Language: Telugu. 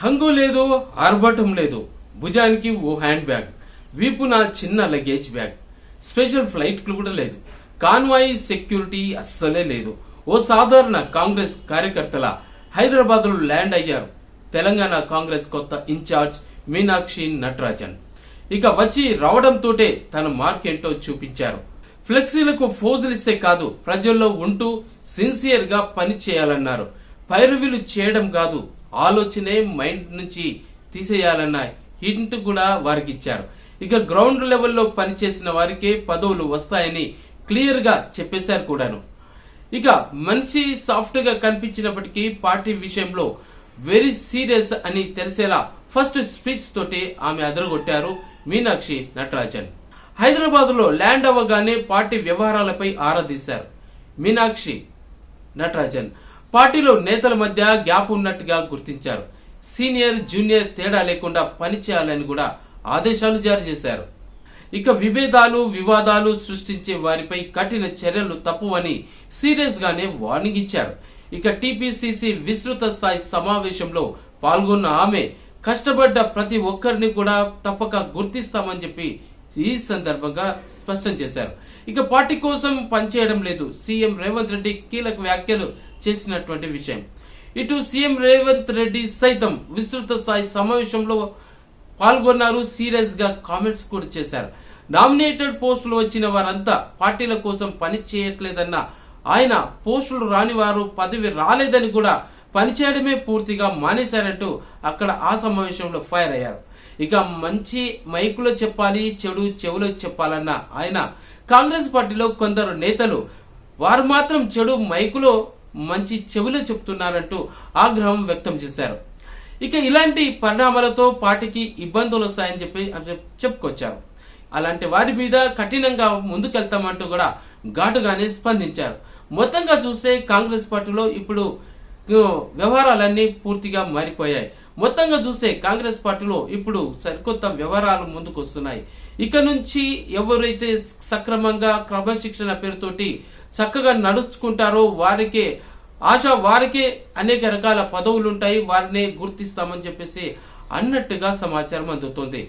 హంగు లేదు, ఆర్భటం లేదు. భుజానికి ఓ హ్యాండ్ బ్యాగ్, వీపున చిన్న లగేజ్ బ్యాగ్. స్పెషల్ ఫ్లైట్లు కూడా లేదు. కాన్వాయ్ సెక్యూరిటీ అస్సలే లేదు. ఓ సాధారణ కాంగ్రెస్ కార్యకర్తల హైదరాబాద్ లో ల్యాండ్ అయ్యారు తెలంగాణ కాంగ్రెస్ కొత్త ఇన్ఛార్జ్ మీనాక్షి నటరాజన్. ఇక వచ్చి రావడంతోటే తన మార్కేంటో చూపించారు. ఫ్లెక్సీలకు ఫోజులిస్తే కాదు, ప్రజల్లో ఉంటూ సిన్సియర్ గా పని చేయాలన్నారు. పైరవీలు చేయడం కాదు, ఆలోచనే మైండ్ నుంచి తీసేయాలన్న హింట్ కూడా వారికి ఇచ్చారు. ఇక గ్రౌండ్ లెవెల్లో పనిచేసిన వారికే పదవులు వస్తాయని క్లియర్ గా చెప్పేశారు కూడాను. ఇక మనిషి సాఫ్ట్ గా కనిపించినప్పటికీ పార్టీ విషయంలో వెరీ సీరియస్ అని తెలిసేలా ఫస్ట్ స్పీచ్ తోటి ఆమె అదరగొట్టారు మీనాక్షి నటరాజన్. హైదరాబాద్ లో ల్యాండ్ అవ్వగానే పార్టీ వ్యవహారాలపై ఆరా తీశారు మీనాక్షి నటరాజన్. పార్టీలో నేతల మధ్య గ్యాప్ ఉన్నట్టుగా గుర్తించారు. సీనియర్ జూనియర్ తేడా లేకుండా పనిచేయాలని కూడా ఆదేశాలు జారీ చేశారు. ఇక విభేదాలు వివాదాలు సృష్టించే వారిపై కఠిన చర్యలు తప్పువని సీరియస్ గానే వార్నింగ్ ఇచ్చారు. ఇక టీపీసీసీ విస్తృత స్థాయి సమావేశంలో పాల్గొన్న ఆమె కష్టపడ్డ ప్రతి ఒక్కరిని కూడా తప్పక గుర్తిస్తామని చెప్పి ఈ సందర్భంగా స్పష్టం చేశారు. ఇక పార్టీ కోసం పనిచేయడం లేదు, సీఎం రేవంత్ రెడ్డి కీలక వ్యాఖ్యలు చేసినటువంటి విషయం. ఇటు సీఎం రేవంత్ రెడ్డి సైతం విస్తృత స్థాయి సమావేశంలో పాల్గొన్నారు. సీరియస్ గా కామెంట్స్ కూడా చేశారు. నామినేటెడ్ పోస్టులు వచ్చిన వారంతా పార్టీల కోసం పని చేయట్లేదన్న ఆయన, పోస్టులు రాని వారు పదవి రాలేదని కూడా పనిచేయడమే పూర్తిగా మానేశారంటూ అక్కడ ఆ సమావేశంలో ఫైర్ అయ్యారు. ఇక మంచి మైకులో చెప్పాలి, చెడు చెవులో చెప్పాలన్న ఆయన, కాంగ్రెస్ పార్టీలో కొందరు నేతలు వారు మాత్రం చెడు మైకులో మంచి చెవిలో చెప్తున్నారంటూ ఆగ్రహం వ్యక్తం చేశారు. ఇక ఇలాంటి పరిణామాలతో పార్టీకి ఇబ్బందులు వస్తాయని చెప్పి చెప్పుకొచ్చారు. అలాంటి వారి మీద కఠినంగా ముందుకెళ్తామంటూ కూడా ఘాటుగానే స్పందించారు. మొత్తంగా చూస్తే కాంగ్రెస్ పార్టీలో ఇప్పుడు వ్యవహారాలన్నీ పూర్తిగా మారిపోయాయి. మొత్తంగా చూస్తే కాంగ్రెస్ పార్టీలో ఇప్పుడు సరికొత్త వ్యవహారాలు ముందుకు వస్తున్నాయి. ఇక నుంచి ఎవరైతే సక్రమంగా క్రమశిక్షణ పేరుతోటి చక్కగా నడుచుకుంటారో వారికే అనేక రకాల పదవులుంటాయి, వారినే గుర్తిస్తామని చెప్పేసి అన్నట్టుగా సమాచారం అందుతోంది.